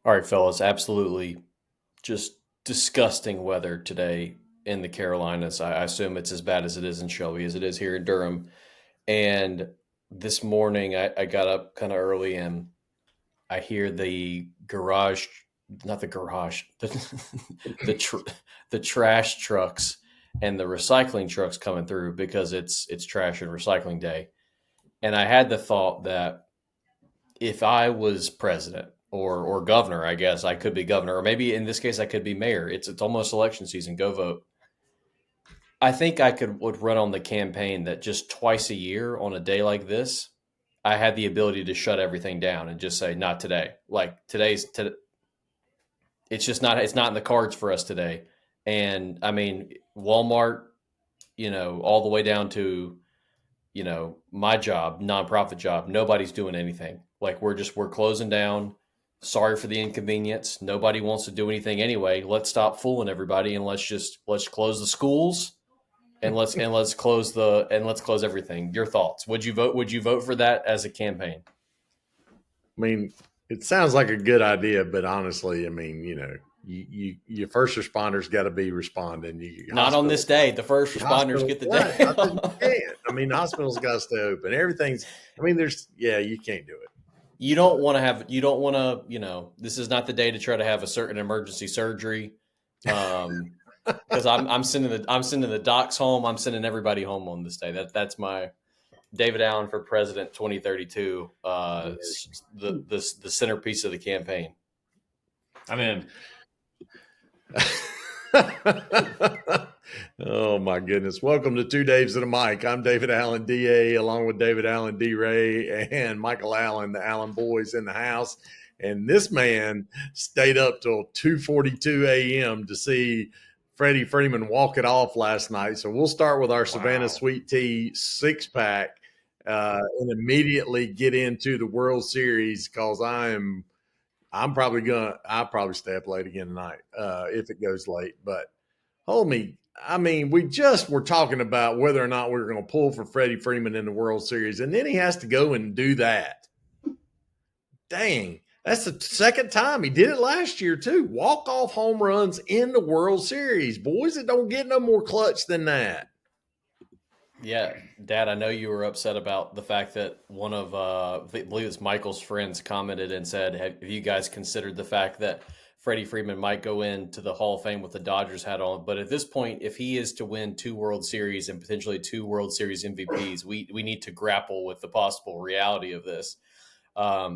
All right, fellas, absolutely just disgusting weather today in the Carolinas. I assume it's as bad as it is in Shelby as it is here in Durham. And this morning I got up kind of early and I hear the garage, not the garage, the, tr- the trash trucks and the recycling trucks coming through because it's trash and recycling day. And I had the thought that if I was president or governor, I guess I could be governor, or maybe in this case I could be mayor. It's almost election season. Go vote. I think I would run on the campaign that just twice a year on a day like this, I had the ability to shut everything down and just say not today. Like it's just not in the cards for us today. And I mean Walmart, all the way down to my job, nonprofit job, nobody's doing anything. Like we're closing down. Sorry for the inconvenience. Nobody wants to do anything anyway. Let's stop fooling everybody and let's close the schools and let's close everything. Your thoughts? Would you vote? Would you vote for that as a campaign? I mean, it sounds like a good idea, but honestly, I mean, your first responders got to be responding. Not on this day. The first responders Hospitals, get the right? day I think you off. can't. I mean, the hospitals got to stay open. Everything's. I mean, you can't do it. You don't want to, this is not the day to try to have a certain emergency surgery. Because I'm sending the docs home. I'm sending everybody home on this day. That's my David Allen for President 2032. The centerpiece of the campaign. I'm in. Oh my goodness. Welcome to Two Daves and a Mic. I'm David Allen, DA, along with David Allen, D. Ray, and Michael Allen, the Allen boys in the house. And this man stayed up till 2:42 a.m. to see Freddie Freeman walk it off last night. So we'll start with our Savannah Sweet Tea 6-pack and immediately get into the World Series because I'll probably stay up late again tonight if it goes late. But homie, I mean, we just were talking about whether or not we were going to pull for Freddie Freeman in the World Series, and then he has to go and do that. Dang, that's the second time. He did it last year too. Walk-off home runs in the World Series. Boys, it don't get no more clutch than that. Yeah, Dad, I know you were upset about the fact that one of, I believe it's Michael's friends commented and said, have you guys considered the fact that Freddie Freeman might go into the Hall of Fame with the Dodgers hat on? But at this point, if he is to win 2 World Series and potentially 2 World Series MVPs, we need to grapple with the possible reality of this. I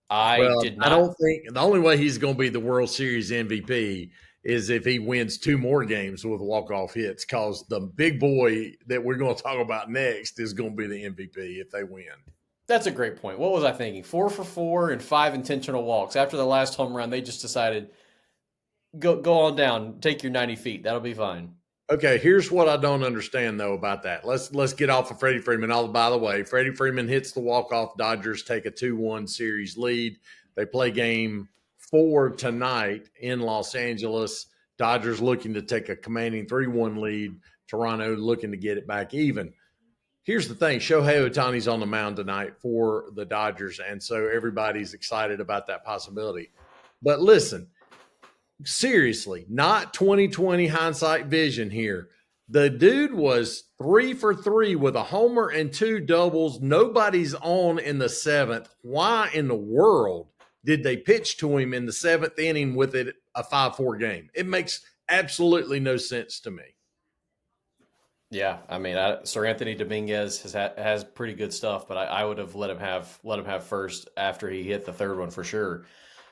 don't think the only way he's going to be the World Series MVP is if he wins 2 more games with walk-off hits, because the big boy that we're going to talk about next is going to be the MVP if they win. That's a great point. What was I thinking? 4 for 4 and 5 intentional walks. After the last home run, they just decided, go on down, take your 90 feet. That'll be fine. Okay, here's what I don't understand, though, about that. Let's get off of Freddie Freeman. By the way, Freddie Freeman hits the walk-off. Dodgers take a 2-1 series lead. They play game 4 tonight in Los Angeles. Dodgers looking to take a commanding 3-1 lead. Toronto looking to get it back even. Here's the thing. Shohei Ohtani's on the mound tonight for the Dodgers, and so everybody's excited about that possibility. But listen, seriously, not 2020 hindsight vision here. The dude was 3 for 3 with a homer and 2 doubles. Nobody's on in the 7th. Why in the world did they pitch to him in the 7th inning with it a 5-4 game? It makes absolutely no sense to me. Yeah, I mean, Sir Anthony Dominguez has pretty good stuff, but I would have let him have first after he hit the 3rd one for sure.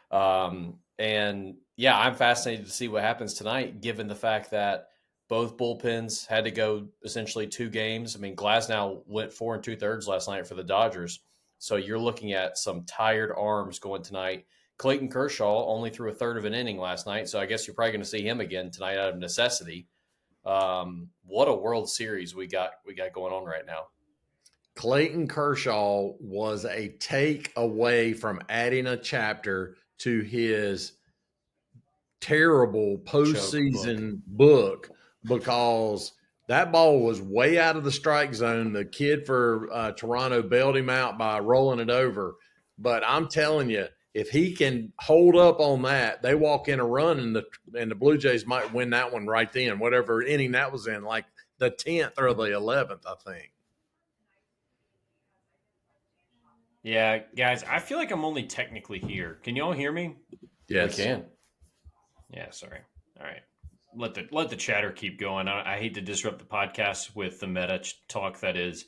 And yeah, I'm fascinated to see what happens tonight, given the fact that both bullpens had to go essentially 2 games. I mean, Glasnow went 4 2/3 last night for the Dodgers, so you're looking at some tired arms going tonight. Clayton Kershaw only threw a third of an inning last night, so I guess you're probably going to see him again tonight out of necessity. What a World Series we got going on right now. Clayton Kershaw was a take away from adding a chapter to his terrible postseason book because that ball was way out of the strike zone. The kid for Toronto bailed him out by rolling it over. But I'm telling you, if he can hold up on that, they walk in a run, and the Blue Jays might win that one right then, whatever inning that was in, like the 10th or the 11th, I think. Yeah, guys, I feel like I'm only technically here. Can you all hear me? We Yes. can. Yeah, sorry. All right. Let the chatter keep going. I hate to disrupt the podcast with the meta talk that is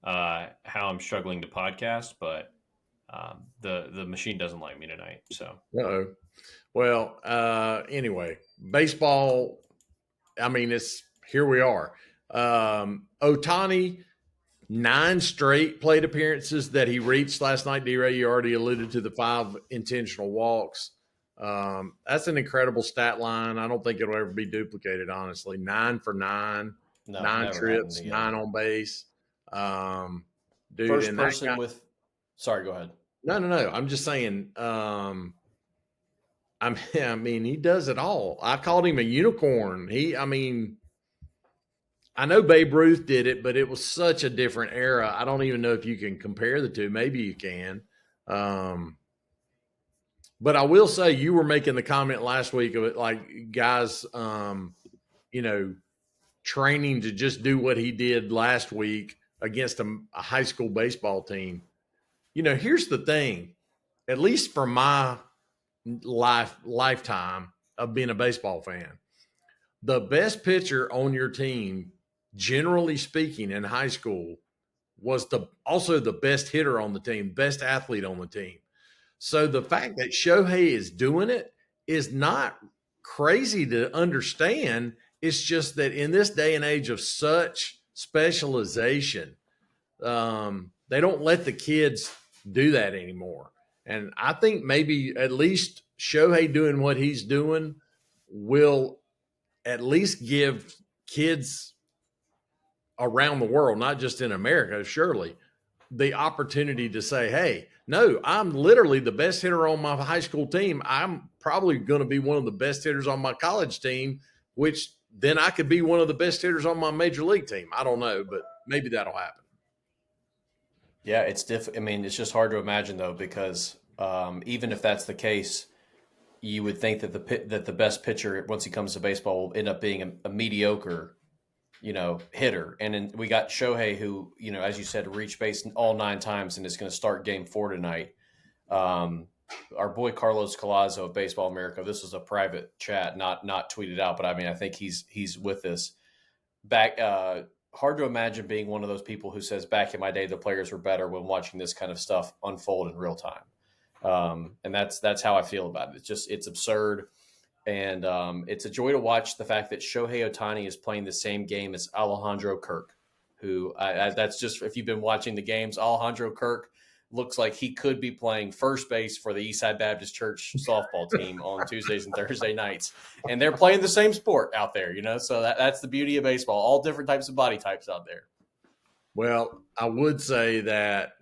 how I'm struggling to podcast, but the machine doesn't like me tonight. So Uh-oh. Well, anyway, baseball, I mean, it's here we are. Otani, 9 straight plate appearances that he reached last night. D-Ray, you already alluded to the 5 intentional walks. That's an incredible stat line. I don't think it'll ever be duplicated, honestly. 9 for 9, No, 9 never happened trips, again. 9 on base. Dude, First and that person guy. with. Sorry, go ahead. No. I'm just saying. I mean, he does it all. I called him a unicorn. I know Babe Ruth did it, but it was such a different era. I don't even know if you can compare the two. Maybe you can. Um, but I will say you were making the comment last week of it, like guys, you know, training to just do what he did last week against a high school baseball team. Here's the thing. At least for my lifetime of being a baseball fan, the best pitcher on your team, generally speaking, in high school, was also the best hitter on the team, best athlete on the team. So the fact that Shohei is doing it is not crazy to understand. It's just that in this day and age of such specialization, they don't let the kids do that anymore. And I think maybe at least Shohei doing what he's doing will at least give kids around the world, not just in America, surely, the opportunity to say, hey, no, I'm literally the best hitter on my high school team. I'm probably going to be one of the best hitters on my college team, which then I could be one of the best hitters on my major league team. I don't know, but maybe that'll happen. Yeah, I mean, it's just hard to imagine though, because even if that's the case, you would think that the best pitcher once he comes to baseball will end up being a mediocre, hitter. And then we got Shohei, who, as you said, reached base all 9 times and is going to start Game 4 tonight. Our boy Carlos Collazo of Baseball America. This was a private chat, not tweeted out, but I mean, I think he's with us. Back, hard to imagine being one of those people who says, back in my day, the players were better when watching this kind of stuff unfold in real time. And that's how I feel about it. It's absurd. And it's a joy to watch the fact that Shohei Ohtani is playing the same game as Alejandro Kirk, who that's just, if you've been watching the games, Alejandro Kirk looks like he could be playing first base for the Eastside Baptist Church softball team on Tuesdays and Thursday nights. And they're playing the same sport out there, so that's the beauty of baseball, all different types of body types out there. Well, I would say that,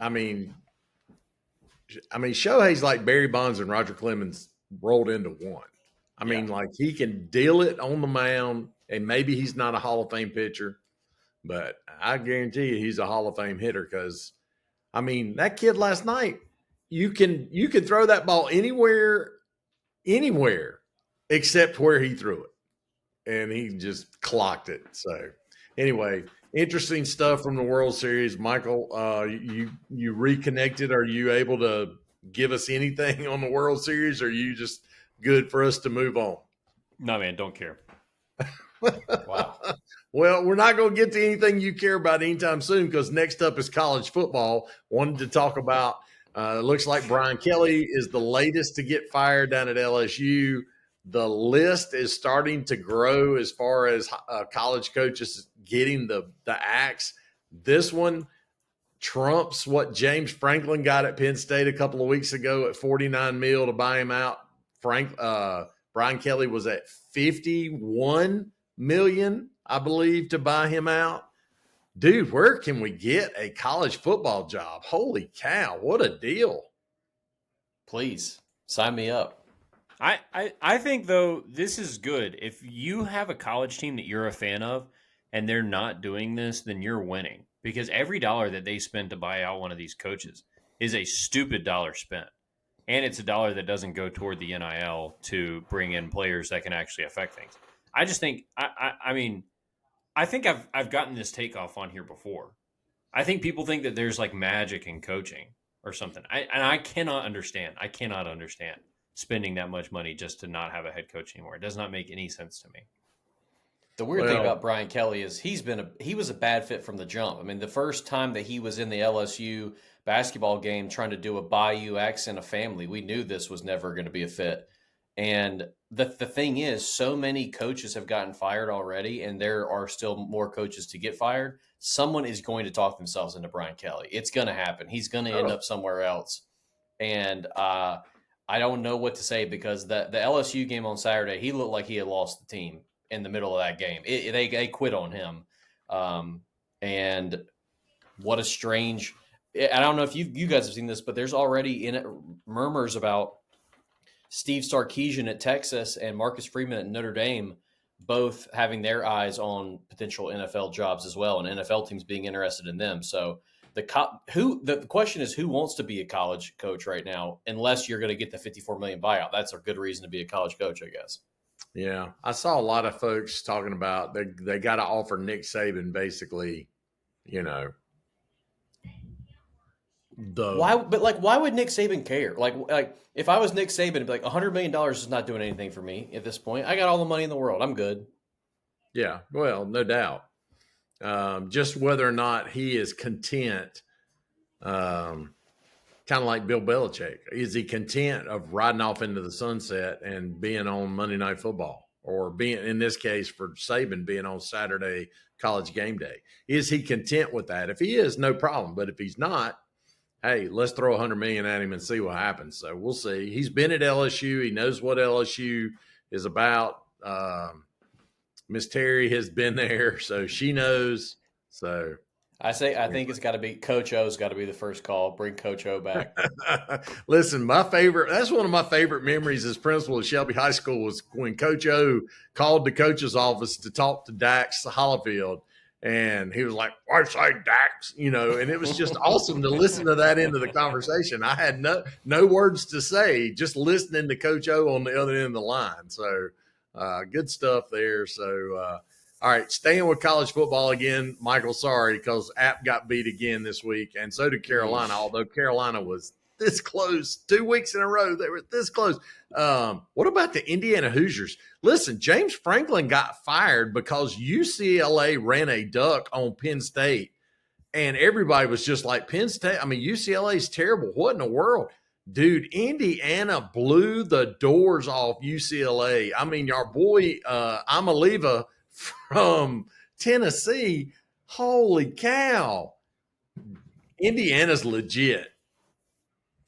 I mean, Shohei's like Barry Bonds and Roger Clemens rolled into one. I mean, like he can deal it on the mound, and maybe he's not a Hall of Fame pitcher, but I guarantee you he's a Hall of Fame hitter because, I mean, that kid last night, you can throw that ball anywhere except where he threw it, and he just clocked it. So, anyway, interesting stuff from the World Series. Michael, you reconnected. Are you able to give us anything on the World Series, or are you just good for us to move on? no, man, don't care. Wow. Well, we're not going to get to anything you care about anytime soon because next up is college football. Wanted to talk about, looks like Brian Kelly is the latest to get fired down at LSU. The list is starting to grow as far as college coaches getting the axe. This one trumps what James Franklin got at Penn State a couple of weeks ago at $49 million to buy him out. Brian Kelly was at $51 million, I believe, to buy him out. Dude, where can we get a college football job? Holy cow, what a deal. Please sign me up. I think, though, this is good. If you have a college team that you're a fan of and they're not doing this, then you're winning. Because every dollar that they spend to buy out one of these coaches is a stupid dollar spent. and it's a dollar that doesn't go toward the NIL to bring in players that can actually affect things. I just think, I mean, I think I've gotten this takeoff on here before. I think people think that there's like magic in coaching or something. And I cannot understand. I cannot understand spending that much money just to not have a head coach anymore. It does not make any sense to me. The weird thing Well, about Brian Kelly is he was a bad fit from the jump. I mean, the first time that he was in the LSU basketball game trying to do a Bayou accent of family, we knew this was never going to be a fit. And the thing is, so many coaches have gotten fired already, and there are still more coaches to get fired. Someone is going to talk themselves into Brian Kelly. It's going to happen. He's going to end up somewhere else. And I don't know what to say because the LSU game on Saturday, he looked like he had lost the team in the middle of that game. They quit on him. And what a strange. I don't know if you guys have seen this, but there's already murmurs about Steve Sarkisian at Texas and Marcus Freeman at Notre Dame both having their eyes on potential NFL jobs as well, and NFL teams being interested in them. So the question is, who wants to be a college coach right now? Unless you're going to get the $54 million buyout, that's a good reason to be a college coach, I guess. yeah, I saw a lot of folks talking about they got to offer Nick Saban basically, you know, Why? the But like, why would Nick Saban care? Like if I was Nick Saban, it'd be like $100 million is not doing anything for me at this point. I got all the money in the world. I'm good. yeah, well, no doubt. Just whether or not he is content, kind of like Bill Belichick, is he content of riding off into the sunset and being on Monday Night Football, or being, in this case for Saban, being on Saturday College Game Day? Is he content with that? If he is, no problem. But if he's not, hey, let's throw $100 million at him and see what happens. So we'll see. He's been at LSU. He knows what LSU is about. Miss Terry has been there, so she knows. So I think it's got to be Coach O's got to be the first call. Bring Coach O back. listen, that's one of my favorite memories as principal of Shelby High School was when Coach O called the coach's office to talk to Dax Hollifield. And he was like, I say Dax, and it was just awesome to listen to that end of the conversation. I had no words to say, just listening to Coach O on the other end of the line. So good stuff there. So, all right, staying with college football again, Michael, sorry, because App got beat again this week, and so did Carolina, although Carolina was this close 2 weeks in a row. They were this close. What about the Indiana Hoosiers? Listen, James Franklin got fired because UCLA ran a duck on Penn State, and everybody was just like, Penn State, UCLA is terrible. What in the world? Dude, Indiana blew the doors off UCLA. Our boy Amaliva from Tennessee, holy cow. Indiana's legit.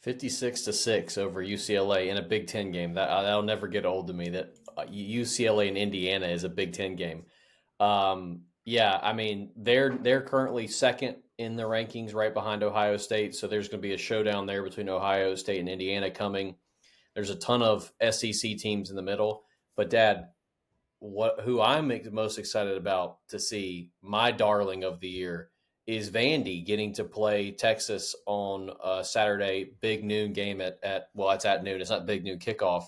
56-6 over UCLA in a Big Ten game. That'll never get old to me. That UCLA and Indiana is a Big Ten game. They're currently second in the rankings, right behind Ohio State. So there's going to be a showdown there between Ohio State and Indiana coming. There's a ton of SEC teams in the middle. But Dad, who I'm most excited about to see, my darling of the year, is Vandy getting to play Texas on a Saturday big noon game it's at noon. It's not big noon kickoff.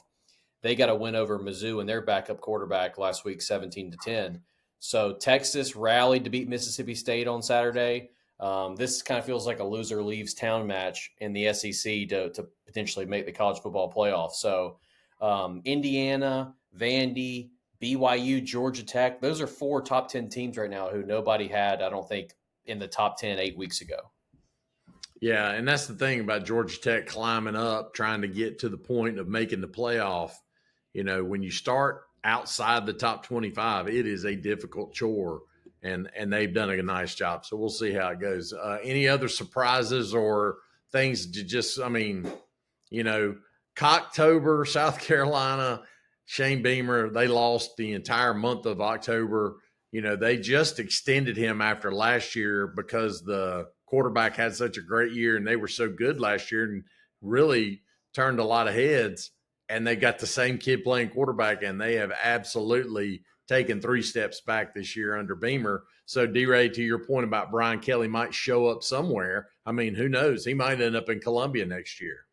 They got a win over Mizzou and their backup quarterback last week, 17-10. So Texas rallied to beat Mississippi State on Saturday. This kind of feels like a loser leaves town match in the SEC to potentially make the college football playoff. So Indiana, Vandy, BYU, Georgia Tech, those are 4 top 10 teams right now who nobody had, I don't think, in the top 10 8 weeks ago. Yeah, and that's the thing about Georgia Tech climbing up, trying to get to the point of making the playoff. When you start outside the top 25, it is a difficult chore, and they've done a nice job. So we'll see how it goes. Any other surprises or things to Cocktober, South Carolina, Shane Beamer, they lost the entire month of October. They just extended him after last year because the quarterback had such a great year and they were so good last year and really turned a lot of heads. And they got the same kid playing quarterback, and they have absolutely taken 3 steps back this year under Beamer. So, D-Ray, to your point about Brian Kelly might show up somewhere, who knows? He might end up in Columbia next year.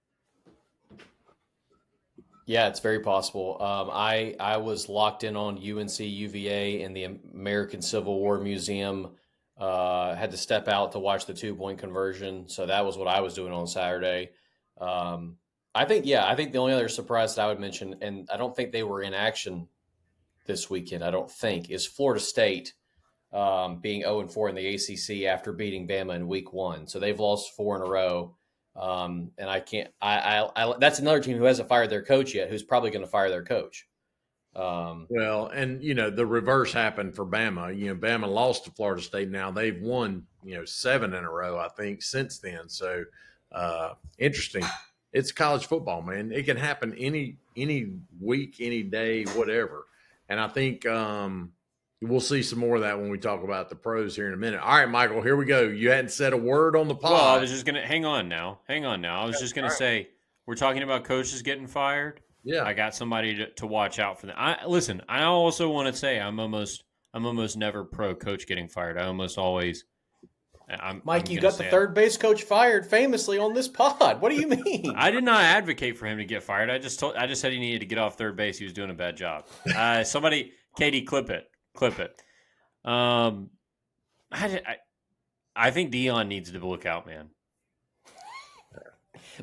Yeah, it's very possible. I was locked in on UNC UVA and the American Civil War Museum. Had to step out to watch the 2 point conversion, so that was what I was doing on Saturday. Um, I think the only other surprise that I would mention, and I don't think they were in action this weekend. I don't think is Florida State being 0-4 in the ACC after beating Bama in Week 1. So they've lost 4 in a row. And I can't. That's another team who hasn't fired their coach yet, who's probably going to fire their coach. Um, Well, and the reverse happened for Bama. Bama lost to Florida State. Now they've won 7 in a row, I think, since then. So interesting. It's college football, man. It can happen any week, any day, whatever. And I think we'll see some more of that when we talk about the pros here in a minute. All right, Michael, here we go. You hadn't said a word on the Well, I pod. was just gonna hang on now. I was just gonna All right. say we're talking about coaches getting fired. Yeah. I got somebody to watch out for them. Listen. I also want to say I'm almost never pro coach getting fired. I almost always. I'm Mike, you gonna got the say it. third base coach fired famously on this pod. What do you mean? I did not advocate for him to get fired. I just said he needed to get off third base. He was doing a bad job. Somebody, Katie, clip it. Um, I think Dion needs to look out, man.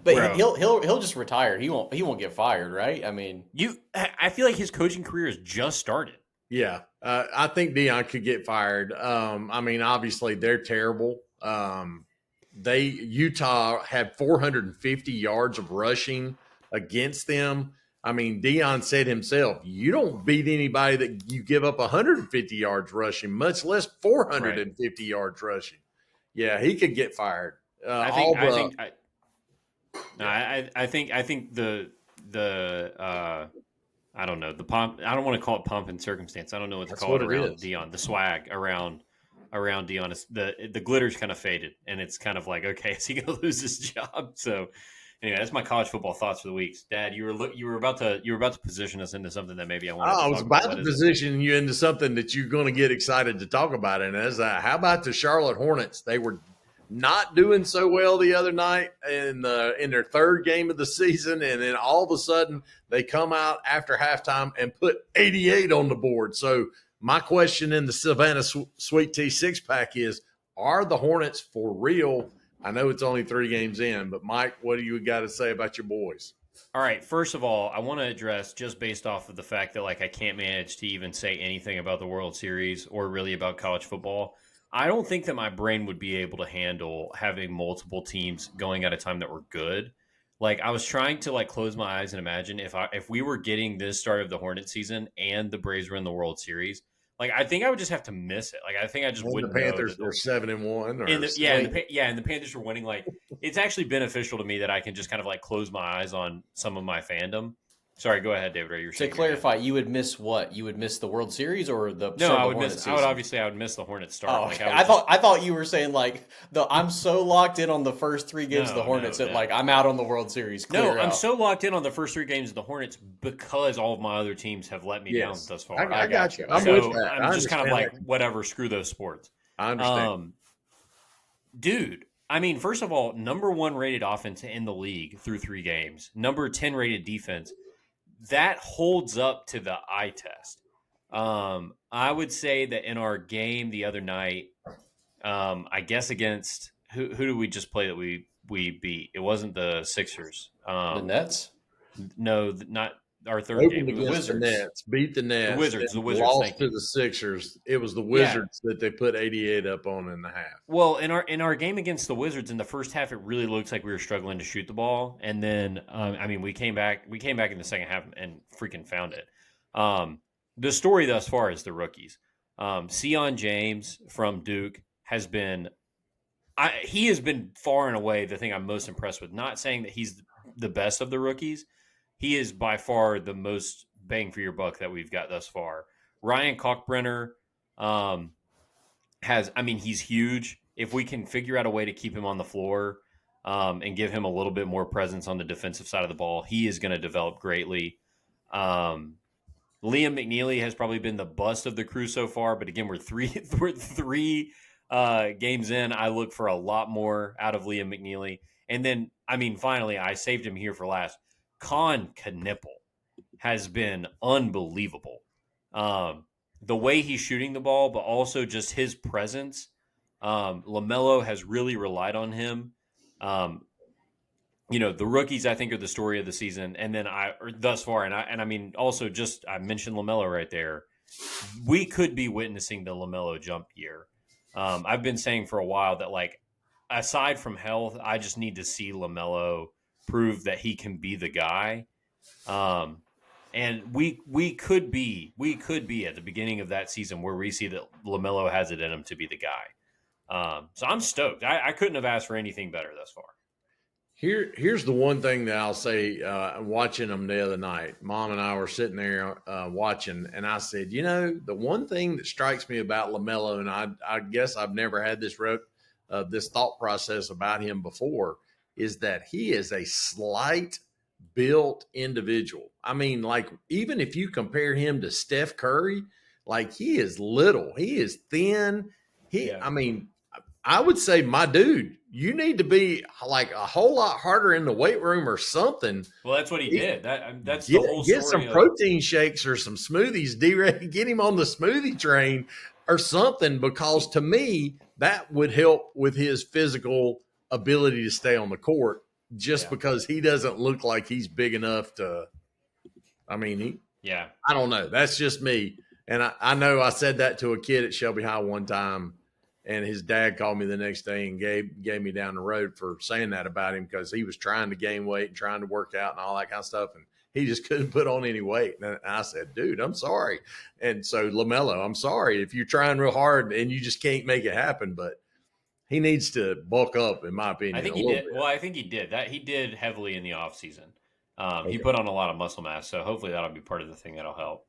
But Bro. he'll just retire. He won't get fired, right? I mean, I feel like his coaching career has just started. Yeah, I think Dion could get fired. I mean, obviously they're terrible. Utah had 450 yards of rushing against them. I mean, Dion said himself, "You don't beat anybody that you give up 150 yards rushing, much less 450 yards rushing." Yeah, he could get fired. I think the I don't know, the pomp. I don't want to call it pomp and circumstance. I don't know what to That's call what it it around is. Dion. The swag around Dion is the glitter's kind of faded, and it's kind of like, okay, is he going to lose his job? So anyway, that's my college football thoughts for the weeks. Dad, you were about to position us into something that maybe I wanted I to was talk about. about to position you into something that you're going to get excited to talk about, and as how about the Charlotte Hornets? They were not doing so well the other night in their third game of the season, and then all of a sudden they come out after halftime and put 88 on the board. So my question in the Savannah Sweet Tea six pack is: are the Hornets for real? I know it's only 3 games in, but Mike, what do you got to say about your boys? All right, first of all, I want to address, just based off of the fact that I can't manage to even say anything about the World Series or really about college football. I don't think that my brain would be able to handle having multiple teams going at a time that were good. I was trying to close my eyes and imagine if we were getting this start of the Hornet season and the Braves were in the World Series. I think I would just have to miss it. I think I just And the wouldn't know Panthers that were 7-1, or and the Panthers were winning. It's actually beneficial to me that I can just kind of close my eyes on some of my fandom. Sorry, go ahead, David. You're to saying clarify, you would miss what? You would miss the World Series or the no, start I of the would Hornet miss. season? I would miss the Hornets start. Oh, okay. I thought you were saying I'm so locked in on the first 3 games of the Hornets that I'm out on the World Series. No, I'm out. so locked in on the first 3 games of the Hornets because all of my other teams have let me down thus far. I got you. I'm so with that. I'm just kind of that. whatever. Screw those sports. I understand. Dude, I mean, first of all, number 1 rated offense in the league through 3 games, number 10 rated defense. That holds up to the eye test. I would say that in our game the other night, I guess against who did we just play that we beat? It wasn't the Sixers. The Nets? No, not our third Opened game. against the Nets, beat the Nets, The Wizards. lost Thank to you. the Sixers. It was the Wizards that they put 88 up on in the half. Well, in our game against the Wizards in the first half, it really looks like we were struggling to shoot the ball, and then we came back in the second half and freaking found it. The story thus far is the rookies. Sion James from Duke has been far and away the thing I'm most impressed with. Not saying that he's the best of the rookies. He is by far the most bang for your buck that we've got thus far. Ryan Kalkbrenner he's huge. If we can figure out a way to keep him on the floor and give him a little bit more presence on the defensive side of the ball, he is going to develop greatly. Liam McNeely has probably been the bust of the crew so far, but again, we're three games in. I look for a lot more out of Liam McNeely. And then, finally, I saved him here for last. Con Knipple. has been unbelievable. The way he's shooting the ball, but also just his presence. LaMelo has really relied on him. Um, the rookies I think are the story of the season, and then thus far, and I mean also just I mentioned LaMelo right there. We could be witnessing the LaMelo jump year. I've been saying for a while that like aside from health, I just need to see LaMelo prove that he can be the guy. Um, and we could be at the beginning of that season where we see that LaMelo has it in him to be the guy. So I'm stoked. I couldn't have asked for anything better thus far. Here's the one thing that I'll say. Watching them the other night, Mom and I were sitting there watching, and I said, the one thing that strikes me about LaMelo, and I guess I've never had this thought process about him before, is that he is a slight built individual. I mean, like even if you compare him to Steph Curry, like he is little, he is thin. Yeah. I mean, I would say, my dude, you need to be like a whole lot harder in the weight room or something. Well, that's what he did. That's the Get whole get some story of. protein shakes or some smoothies, D-Ray, get him on the smoothie train or something, because to me, that would help with his physical ability to stay on the court, just Yeah. because he doesn't look like he's big enough to. I mean, Yeah. I don't know. That's just me. And I know I said that to a kid at Shelby High one time, and his dad called me the next day and gave me down the road for saying that about him, because he was trying to gain weight and trying to work out and all that kind of stuff, and he just couldn't put on any weight. And I said, dude, I'm sorry. And so LaMelo, I'm sorry if you're trying real hard and you just can't make it happen, but he needs to bulk up, in my opinion, I think a he little did. bit. Well, I think he did that. He did heavily in the off season. He Okay. put on a lot of muscle mass, so hopefully that'll be part of the thing that'll help.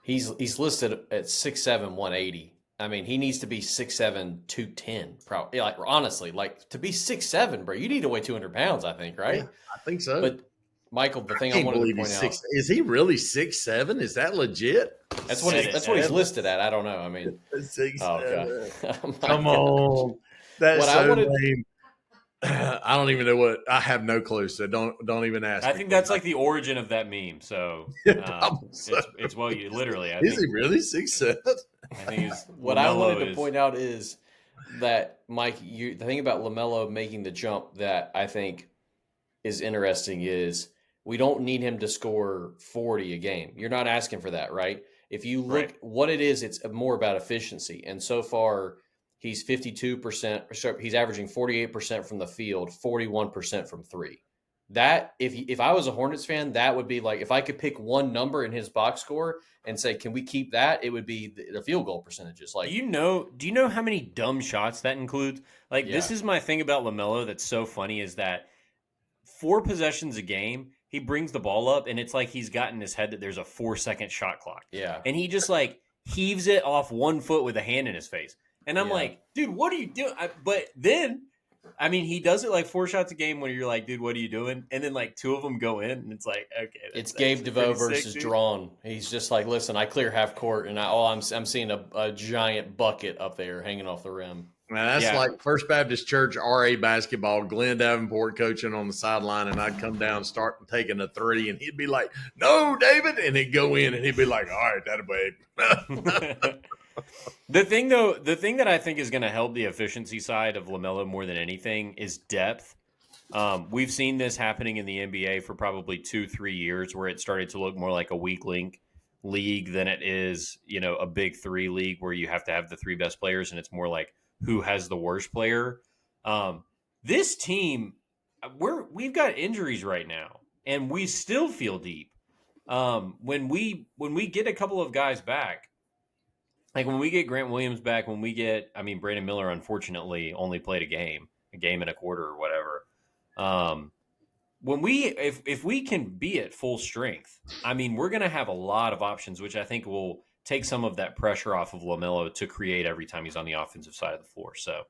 He's listed at 6'7", 180. I mean, he needs to be 6'7", 210. Probably, like honestly, like to be 6'7", bro, you need to weigh 200 pounds. I think, right? Yeah, I think so. But Michael, the thing I Can't wanted to believe point he's out, 6. Is he really 6'7"? Is that legit? that's Six, what he's seven. listed at. I don't know. I mean, Six, oh god, oh my come gosh. on, that's What I so wanted, lame. I don't even know what. I have no clue. So don't even ask I me. think that's like the origin of that meme. So Probably so. it's well, you literally. Is he really 6'7"? I think he's what I wanted to is. point out is that Mike, the thing about LaMelo making the jump that I think is interesting is we don't need him to score 40 a game. You're not asking for that, right? If you look Right. what it is, it's more about efficiency. And so far, he's 52%. He's averaging 48% from the field, 41% from three. That if I was a Hornets fan, that would be like if I could pick one number in his box score and say, can we keep that? It would be the field goal percentages. Do Like, you know? Do you know how many dumb shots that includes? Like yeah, this is my thing about LaMelo that's so funny is that 4 possessions a game, he brings the ball up and it's like he's got in his head that there's a 4 second shot clock. yeah, And he just like heaves it off 1 foot with a hand in his face. And I'm yeah. like, dude, what are you doing? But then, I mean, he does it like 4 shots a game where you're like, dude, what are you doing? And then like 2 of them go in and it's like, okay. It's Gabe DeVoe versus sick, Drawn. He's just like, listen, I clear half court, and I'm seeing a giant bucket up there hanging off the rim. Now, that's Yeah. like First Baptist Church RA basketball, Glenn Davenport coaching on the sideline, and I'd come down, start taking a three, and he'd be like, no, David, and he'd go in, and he'd be like, all right, that'll be. The thing that I think is going to help the efficiency side of LaMelo more than anything is depth. We've seen this happening in the NBA for probably 2-3 years, where it started to look more like a weak link league than it is, a big three league where you have to have the three best players, and it's more like who has the worst player. This team, we've got injuries right now, and we still feel deep. When we get a couple of guys back. Like when we get Grant Williams back, Brandon Miller unfortunately only played a game and a quarter or whatever. If we can be at full strength, we're going to have a lot of options, which I think will take some of that pressure off of LaMelo to create every time he's on the offensive side of the floor. So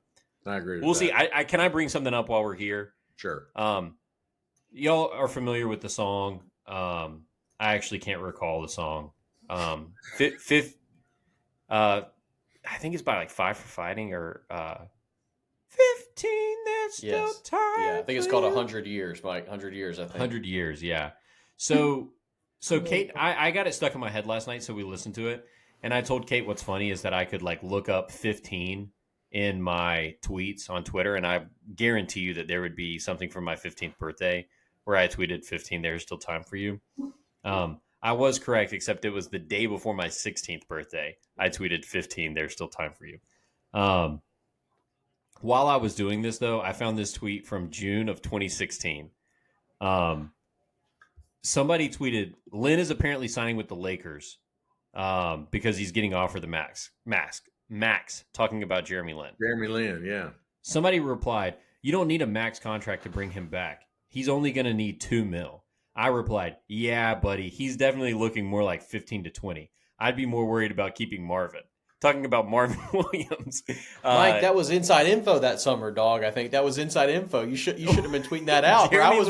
I agree with we'll that. see. Can I bring something up while we're here? Sure. Y'all are familiar with the song. I actually can't recall the song. I think it's by like Five for Fighting or 15. There's still time. Yeah, I think it's called 100 Years, Mike. 100 Years, I think. 100 Years, yeah. So So Kate, I got it stuck in my head last night, so we listened to it, and I told Kate what's funny is that I could like look up 15 in my tweets on Twitter, and I guarantee you that there would be something from my 15th birthday where I tweeted 15. There's still time for you. I was correct, except it was the day before my 16th birthday. I tweeted 15. There's still time for you. Um, while I was doing this, though, I found this tweet from June of 2016. Um, somebody tweeted, Lynn is apparently signing with the Lakers because he's getting offered the max, talking about Jeremy Lin. Jeremy Lin, yeah. Somebody replied, you don't need a max contract to bring him back. He's only going to need $2 million. I replied, yeah, buddy, he's definitely looking more like 15 to 20. I'd be more worried about keeping Marvin. Talking about Marvin Williams. Mike, that was inside info that summer, dog. I think that was inside info. You should have been tweeting that out. I was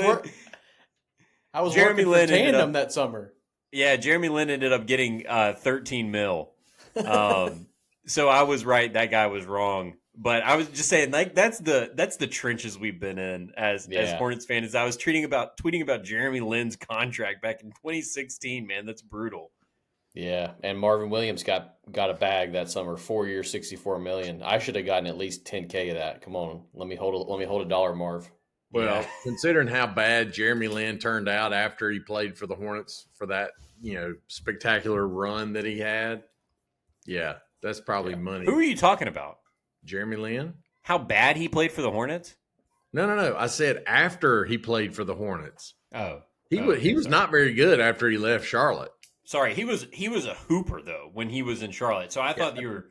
Jeremy working for Lin Tandem that summer. Yeah, Jeremy Lin ended up getting 13 mil. So I was right. That guy was wrong. But I was just saying, like that's the trenches we've been in as Hornets fans. I was tweeting about Jeremy Lin's contract back in 2016. Man, that's brutal. Yeah, and Marvin Williams got a bag that summer, 4 years, $64 million. I should have gotten at least $10K of that. Come on, let me hold a dollar, Marv. Well, considering how bad Jeremy Lin turned out after he played for the Hornets for that, spectacular run that he had, yeah, that's probably money. Who are you talking about? Jeremy Lin? How bad he played for the Hornets? No. I said after he played for the Hornets. He was not very good after he left Charlotte. Sorry, he was a hooper though when he was in Charlotte. So I thought you were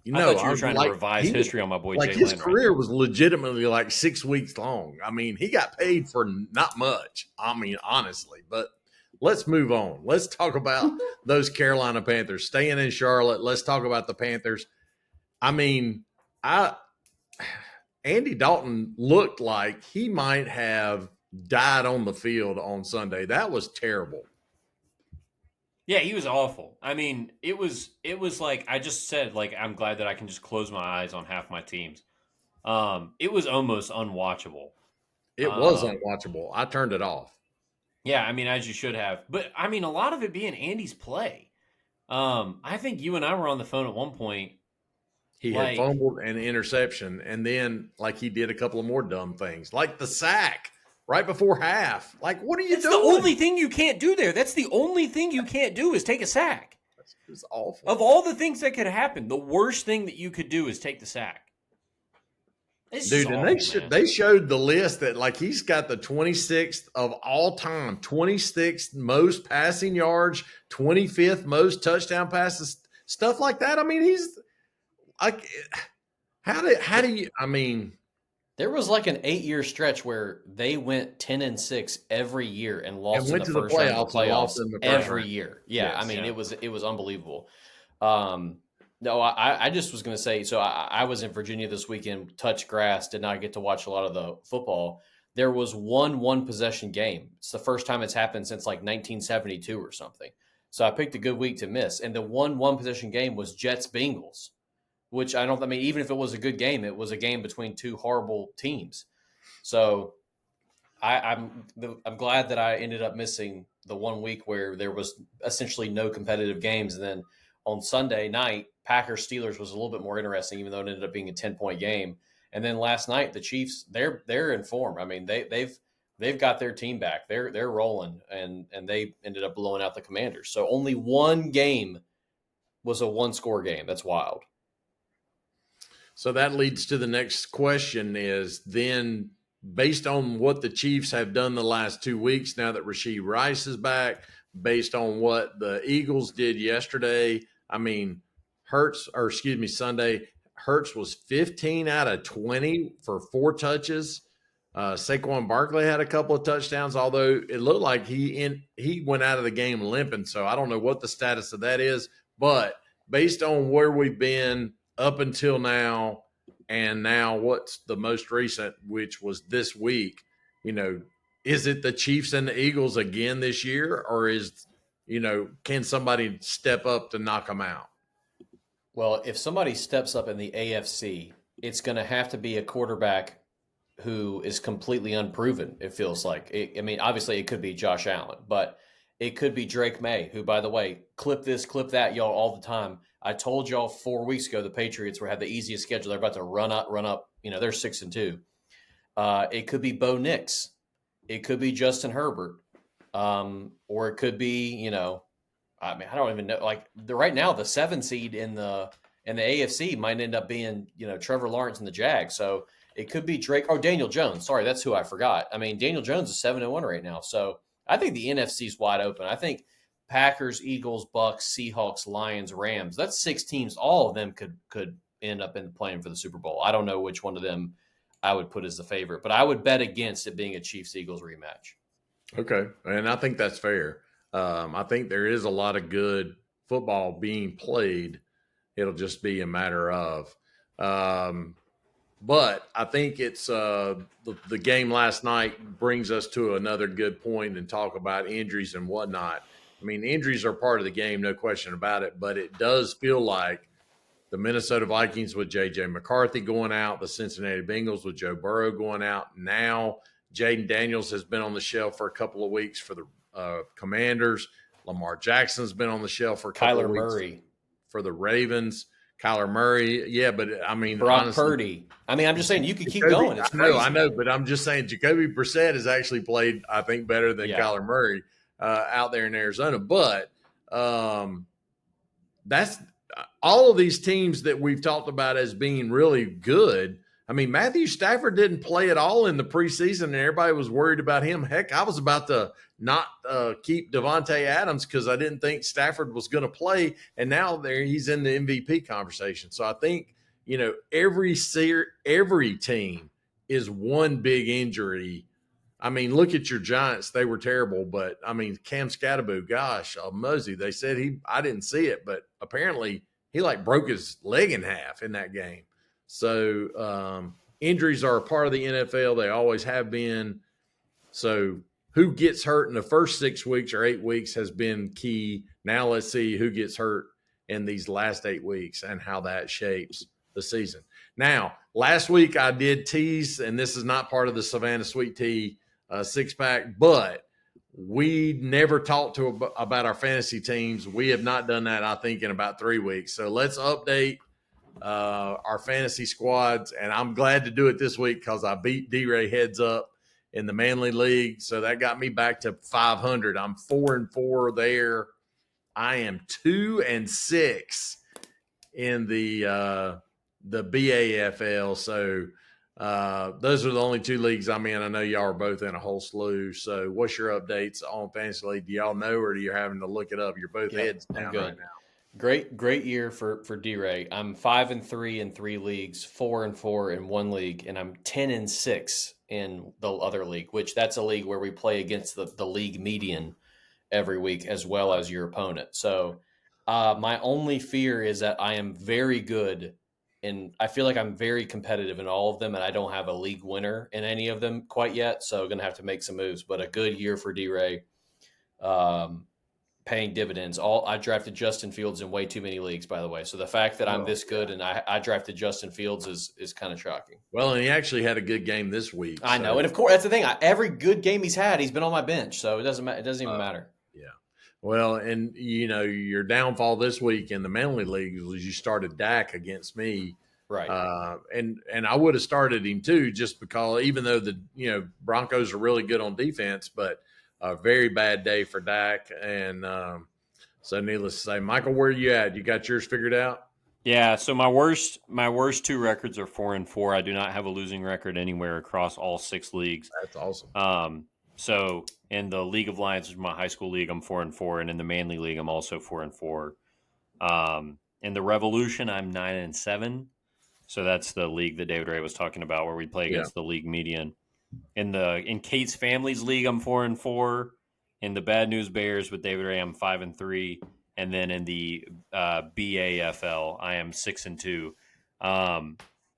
trying to revise history on my boy. Like Jay his Lin, career was legitimately like 6 weeks long. I mean, he got paid for not much. I mean, honestly, but let's move on. Let's talk about those Carolina Panthers staying in Charlotte. Let's talk about the Panthers. I mean, Andy Dalton looked like he might have died on the field on Sunday. That was terrible. Yeah, he was awful. I mean, it was like I just said, like I'm glad that I can just close my eyes on half my teams. It was almost unwatchable. It was unwatchable. I turned it off. Yeah, I mean, as you should have. But I mean, a lot of it being Andy's play. I think you and I were on the phone at one point. He had fumbled an interception, and then like he did a couple of more dumb things, like the sack right before half. Like, what are you doing? That's the only thing you can't do there. That's the only thing you can't do is take a sack. It's awful. Of all the things that could happen, the worst thing that you could do is take the sack. Dude, and they showed the list that like he's got the 26th of all time, 26th most passing yards, 25th most touchdown passes, stuff like that. I mean, he's like, how do you? I mean. There was like an 8-year stretch where they went 10-6 every year and lost in the first round of the playoffs every year. Yeah, yes, I mean, it was unbelievable. No, I just was going to say, so I was in Virginia this weekend, touched grass, did not get to watch a lot of the football. There was one possession game. It's the first time it's happened since like 1972 or something. So I picked a good week to miss. And the one possession game was Jets-Bengals. Which I mean, even if it was a good game, it was a game between two horrible teams. So I'm glad that I ended up missing the 1 week where there was essentially no competitive games. And then on Sunday night, Packers-Steelers was a little bit more interesting, even though it ended up being a 10-point game. And then last night, the Chiefs, they're in form. I mean, they've got their team back. They're rolling, and they ended up blowing out the Commanders. So only one game was a one-score game. That's wild. So that leads to the next question is then based on what the Chiefs have done the last 2 weeks, now that Rashee Rice is back, based on what the Eagles did yesterday, I mean, Sunday, Hurts was 15 out of 20 for 4 touches. Saquon Barkley had a couple of touchdowns, although it looked like he went out of the game limping. So I don't know what the status of that is, but based on where we've been up until now, and now what's the most recent, which was this week, is it the Chiefs and the Eagles again this year, or can somebody step up to knock them out? Well, if somebody steps up in the AFC, it's going to have to be a quarterback who is completely unproven, it feels like. I mean, obviously it could be Josh Allen, but It could be Drake May, who, by the way, clip this, clip that, y'all, all the time. I told y'all 4 weeks ago the Patriots had the easiest schedule. They're about to run up. They're 6-2. It could be Bo Nix. It could be Justin Herbert. Or it could be, I mean, I don't even know. Like right now, the 7 seed in the AFC might end up being, Trevor Lawrence and the Jags. So it could be Drake or Daniel Jones. Sorry, that's who I forgot. I mean, Daniel Jones is 7-1 right now. So I think the NFC is wide open. I think Packers, Eagles, Bucks, Seahawks, Lions, Rams. That's 6 teams. All of them could end up in playing for the Super Bowl. I don't know which one of them I would put as the favorite, but I would bet against it being a Chiefs Eagles rematch. Okay, and I think that's fair. I think there is a lot of good football being played. It'll just be a matter of. But I think it's the game last night brings us to another good point and talk about injuries and whatnot. I mean, injuries are part of the game, no question about it. But it does feel like the Minnesota Vikings with J.J. McCarthy going out, the Cincinnati Bengals with Joe Burrow going out. Now Jaden Daniels has been on the shelf for a couple of weeks for the Commanders. Lamar Jackson's been on the shelf for a couple of weeks Murray for the Ravens. Kyler Murray, yeah, but I mean, Brock honestly, Purdy. I mean, I'm just saying you could keep going. It's crazy. I know, but I'm just saying Jacoby Brissett has actually played, I think, better than Kyler Murray out there in Arizona. But that's all of these teams that we've talked about as being really good. I mean, Matthew Stafford didn't play at all in the preseason, and everybody was worried about him. Heck, I was about to not keep Devontae Adams because I didn't think Stafford was going to play, and now he's in the MVP conversation. So I think every team is one big injury. I mean, look at your Giants; they were terrible, but I mean, Cam Scatterbo, gosh, Mosey. They said I didn't see it, but apparently he broke his leg in half in that game. So injuries are a part of the NFL. They always have been. So who gets hurt in the first 6 weeks or 8 weeks has been key. Now let's see who gets hurt in these last 8 weeks and how that shapes the season. Now, last week I did tease, and this is not part of the Savannah Sweet Tea six-pack, but we never talked about our fantasy teams. We have not done that, I think, in about 3 weeks. So let's update our fantasy squads, and I'm glad to do it this week because I beat D-Ray heads up in the Manly League, so that got me back to 500. I'm 4-4 there. I am 2-6 in the BAFL. So those are the only 2 leagues I'm in. I know y'all are both in a whole slew. So what's your updates on fantasy league? Do y'all know, or do you having to look it up? You're both heads down right now. Great year for D-Ray. I'm 5-3 in 3 leagues, 4-4 in 1 league, and I'm 10-6 in the other league, which that's a league where we play against the league median every week as well as your opponent. So my only fear is that I am very good, and I feel like I'm very competitive in all of them, and I don't have a league winner in any of them quite yet. So going to have to make some moves, but a good year for D-Ray. Paying dividends. I drafted Justin Fields in way too many leagues, by the way. So the fact that I'm this good and I drafted Justin Fields is kind of shocking. Well, and he actually had a good game this week. I know, and of course that's the thing. Every good game he's had, he's been on my bench, so it doesn't even matter. Yeah. Well, and your downfall this week in the Manly League was you started Dak against me, right? And I would have started him too, just because even though the Broncos are really good on defense, but a very bad day for Dak. And so needless to say, Michael, where are you at? You got yours figured out? Yeah, so my worst 2 records are 4-4. I do not have a losing record anywhere across all 6 leagues. That's awesome. So in the League of Lions, which is my high school league, I'm 4-4, and in the Manly League, I'm also 4-4. In the Revolution, I'm 9-7. So that's the league that David Ray was talking about, where we play against the league median. In Kate's Family's League, I'm 4-4. In the Bad News Bears with David Ray, I'm 5-3. And then in the BAFL, I am 6-2.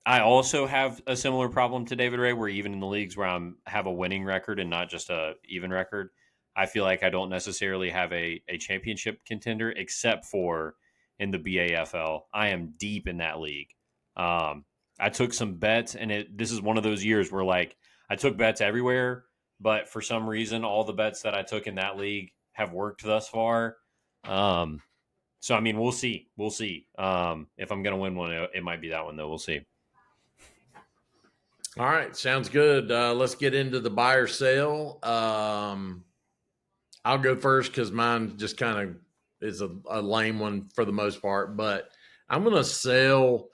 I also have a similar problem to David Ray, where even in the leagues where I have a winning record and not just a even record, I feel like I don't necessarily have a championship contender, except for in the BAFL. I am deep in that league. I took some bets, and this is one of those years where I took bets everywhere, but for some reason, all the bets that I took in that league have worked thus far. So I mean, we'll see. We'll see. If I'm going to win one, it might be that one, though. We'll see. All right, sounds good. Let's get into the buy or sell. I'll go first because mine just kind of is a lame one for the most part. But I'm going to sell,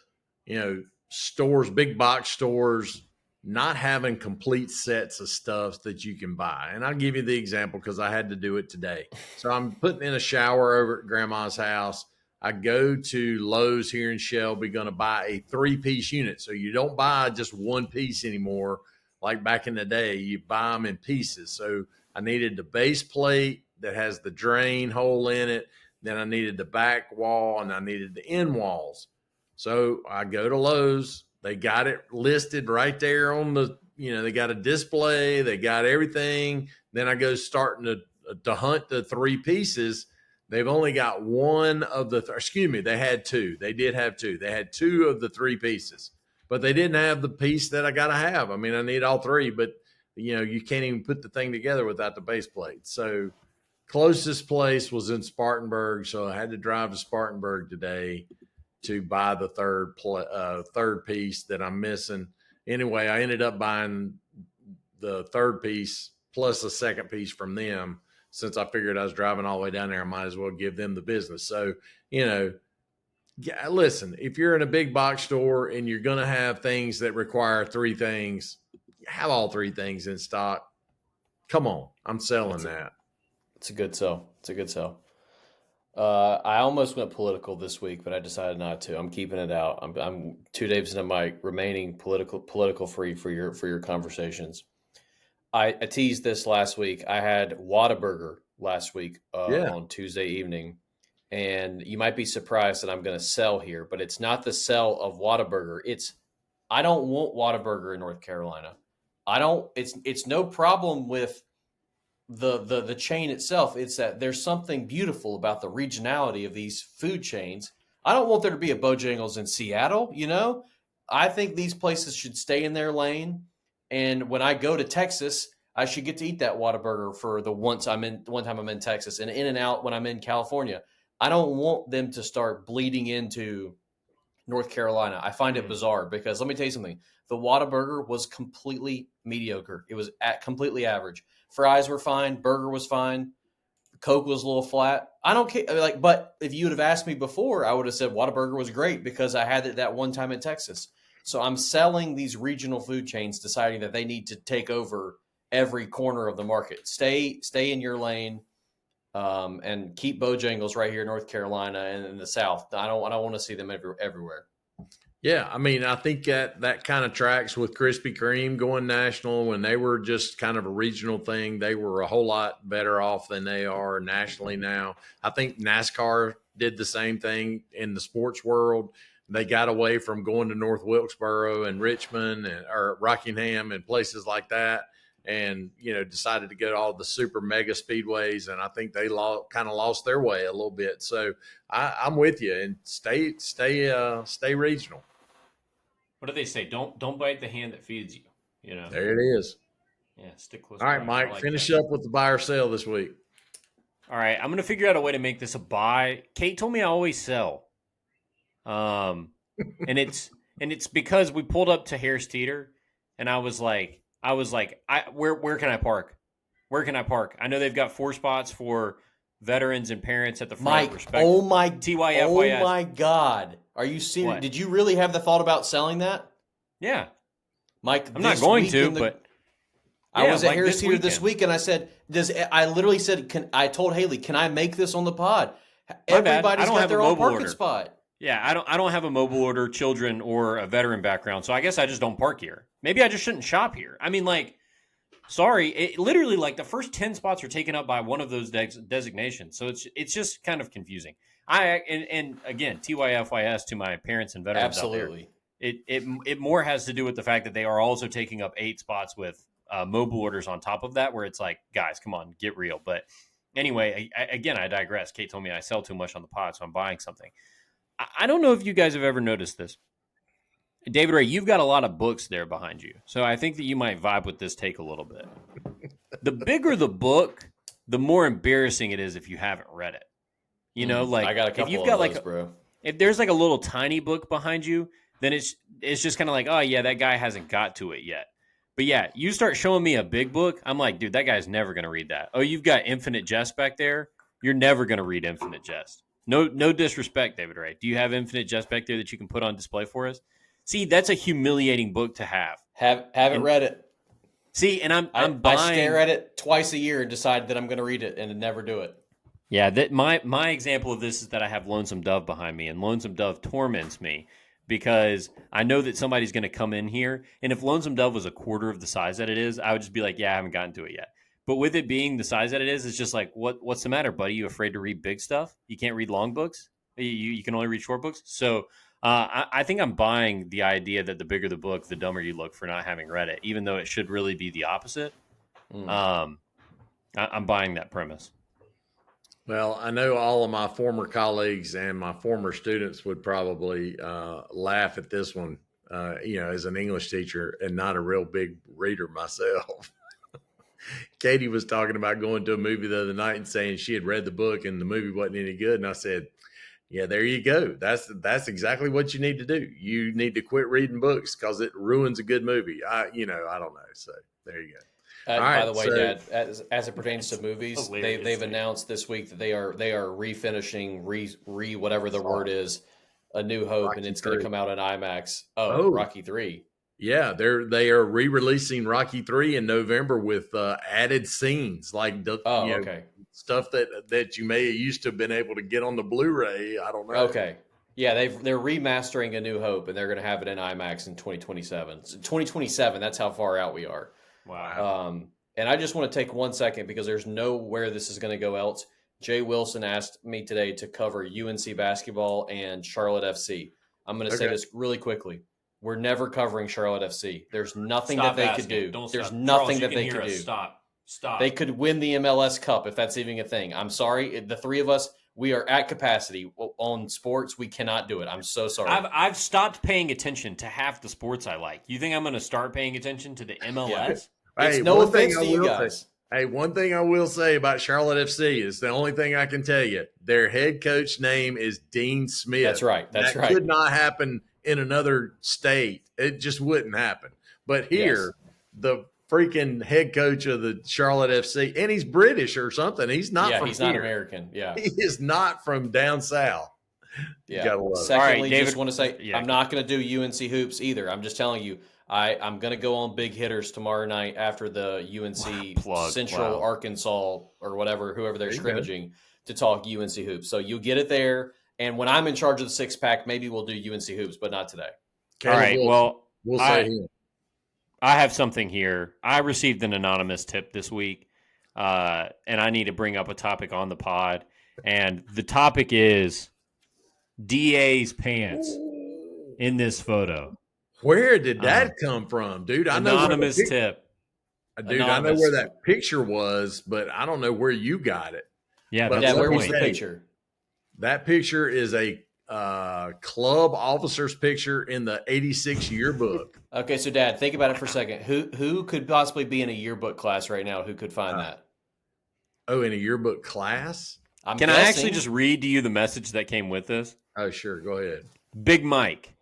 stores, big box stores, not having complete sets of stuff that you can buy. And I'll give you the example because I had to do it today. So I'm putting in a shower over at grandma's house. I go to Lowe's here in Shelby, going to buy a 3-piece unit. So you don't buy just one piece anymore. Like back in the day, you buy them in pieces. So I needed the base plate that has the drain hole in it. Then I needed the back wall and I needed the end walls. So I go to Lowe's. They got it listed right there on the, they got a display. They got everything. Then I go starting to hunt the 3 pieces. They've only got one of they had 2. They did have 2. They had 2 of the 3 pieces, but they didn't have the piece that I got to have. I mean, I need all 3, but you can't even put the thing together without the base plate. So closest place was in Spartanburg. So I had to drive to Spartanburg today to buy the third piece that I'm missing. Anyway, I ended up buying the 3rd piece plus a 2nd piece from them. Since I figured I was driving all the way down there, I might as well give them the business. So, listen, if you're in a big box store and you're going to have things that require 3 things, have all 3 things in stock. Come on. I'm selling that. It's a good sell. It's a good sell. I almost went political this week, but I decided not to. I'm keeping it out. I'm 2 days into my remaining political free for your conversations. I teased this last week. I had Whataburger last week on Tuesday evening, and you might be surprised that I'm going to sell here, but it's not the sell of Whataburger. I don't want Whataburger in North Carolina. It's no problem with the chain itself. It's that there's something beautiful about the regionality of these food chains. I don't want there to be a Bojangles in Seattle, I think these places should stay in their lane. And when I go to Texas, I should get to eat that Whataburger for the one time I'm in Texas, and In-N-Out when I'm in California. I don't want them to start bleeding into North Carolina. I find it bizarre because let me tell you something. The Whataburger was completely mediocre. It was completely average. Fries were fine. Burger was fine. Coke was a little flat. I don't care. But if you would have asked me before, I would have said Whataburger was great because I had it that one time in Texas. So I'm selling these regional food chains, deciding that they need to take over every corner of the market. Stay in your lane, and keep Bojangles right here in North Carolina and in the South. I don't want to see them everywhere. Yeah, I mean, I think that kind of tracks with Krispy Kreme going national. When they were just kind of a regional thing, they were a whole lot better off than they are nationally now. I think NASCAR did the same thing in the sports world. They got away from going to North Wilkesboro and Richmond or Rockingham and places like that, and decided to go to all the super mega speedways. And I think they kind of lost their way a little bit. So I'm with you, and stay regional. What do they say? Don't bite the hand that feeds you. There it is. Yeah, stick close. All right, Mike, finish up with the buy or sell this week. All right, I'm gonna figure out a way to make this a buy. Kate told me I always sell. And it's because we pulled up to Harris Teeter, and I was like, where can I park? Where can I park? I know they've got 4 spots for veterans and parents at the front. Mike, oh my God. Are you serious? What? Did you really have the thought about selling that? Yeah. Mike, I'm not going to, but I was at Harris Teeter this week, and I said, I literally said, I told Haley, can I make this on the pod? Everybody's got their own parking spot. Yeah, I don't have a mobile order, children, or a veteran background, so I guess I just don't park here. Maybe I just shouldn't shop here. I mean, sorry, literally, the first 10 spots are taken up by one of those designations, so it's just kind of confusing. And again, TYFYS to my parents and veterans. Absolutely. Out there. It more has to do with the fact that they are also taking up 8 spots with mobile orders on top of that, where it's like, guys, come on, get real. But anyway, I digress. Kate told me I sell too much on the pod, so I'm buying something. I don't know if you guys have ever noticed this. David Ray, you've got a lot of books there behind you, so I think that you might vibe with this take a little bit. The bigger the book, the more embarrassing it is if you haven't read it. You know, like I got a if couple you've of got those, like bro. if there's like a little tiny book behind you, then it's just kind of like, oh yeah, that guy hasn't got to it yet. But yeah, you start showing me a big book, I'm like, dude, that guy's never gonna read that. Oh, you've got Infinite Jest back there. You're never gonna read Infinite Jest. No disrespect, David Ray. Do you have Infinite Jest back there that you can put on display for us? See, that's a humiliating book to have. Haven't And read it. see, and I'm I stare buying. at it twice a year and decide that I'm going to read it and never do it. Yeah, that my example of this is that I have Lonesome Dove behind me, and Lonesome Dove torments me because I know that somebody's going to come in here, and if Lonesome Dove was a quarter of the size that it is, I would just be like, yeah, I haven't gotten to it yet. But with it being the size that it is, it's just like, what's the matter, buddy? You afraid to read big stuff? You can't read long books? You can only read short books? So I think I'm buying the idea that the bigger the book, the dumber you look for not having read it, even though it should really be the opposite. Um, I'm buying that premise. Well, I know all of my former colleagues and my former students would probably laugh at this one, as an English teacher and not a real big reader myself. Katie was talking about going to a movie the other night and saying she had read the book and the movie wasn't any good. And I said, yeah, there you go. That's exactly what you need to do. You need to quit reading books because it ruins a good movie. I don't know. So there you go. All By right, the way, so Dad, as it pertains to movies, hilarious, they've dude. announced this week that they are refinishing whatever the word is, A New Hope, and Rocky it's going to 3. come out in IMAX. Oh, Rocky 3. yeah, they are re-releasing Rocky 3 in November with added scenes like Oh, okay. stuff that you may used to have been able to get on the Blu-ray. I don't know. Okay. Yeah, they're remastering A New Hope, and they're going to have it in IMAX in 2027. So 2027, that's how far out we are. Wow. And I just want to take 1 second because there's nowhere this is going to go else. Jay Wilson asked me today to cover UNC basketball and Charlotte FC. I'm going to say Okay. this really quickly. We're never covering Charlotte FC. There's nothing Stop that they asking. could do. Don't There's stop. nothing Charles, that you they can could hear do. us. Stop. They could win the MLS Cup if that's even a thing. I'm sorry. The three of us, we are at capacity on sports. We cannot do it. I'm so sorry. I've stopped paying attention to half the sports I like. You think I'm going to start paying attention to the MLS? Yeah. It's Hey, no one thing offense I to you will guys. say. Hey, one thing I will say about Charlotte FC is the only thing I can tell you. Their head coach name is Dean Smith. That's right. That could not happen in another state. It just wouldn't happen. But here, the freaking head coach of the Charlotte FC, and he's British or something. He's not from he's here. not American. Yeah. He is not from down south. Yeah. Gotta love it. Secondly, All right, David, just want to say yeah. I'm not going to do UNC hoops either. I'm just telling you, I'm going to go on big hitters tomorrow night after the UNC Plug, Central wow. Arkansas or whoever they're There you go. scrimmaging to talk UNC hoops. So you'll get it there. And when I'm in charge of the 6-pack, maybe we'll do UNC hoops, but not today. All Caleb right. Wilson, Well, we'll say him. I have something here. I received an anonymous tip this week, and I need to bring up a topic on the pod. And the topic is DA's pants in this photo. Where did that come from, dude? I know Anonymous tip. Dude, I know where that picture was, but I don't know where you got it. Yeah, But that's Dad, where the was the point. picture? That picture is a club officer's picture in the 86 yearbook. Okay, so Dad, think about it for a second. Who could possibly be in a yearbook class right now who could find that? Oh, in a yearbook class? I'm Can I guessing. actually just read to you the message that came with this? Oh, sure. Go ahead. Big Mike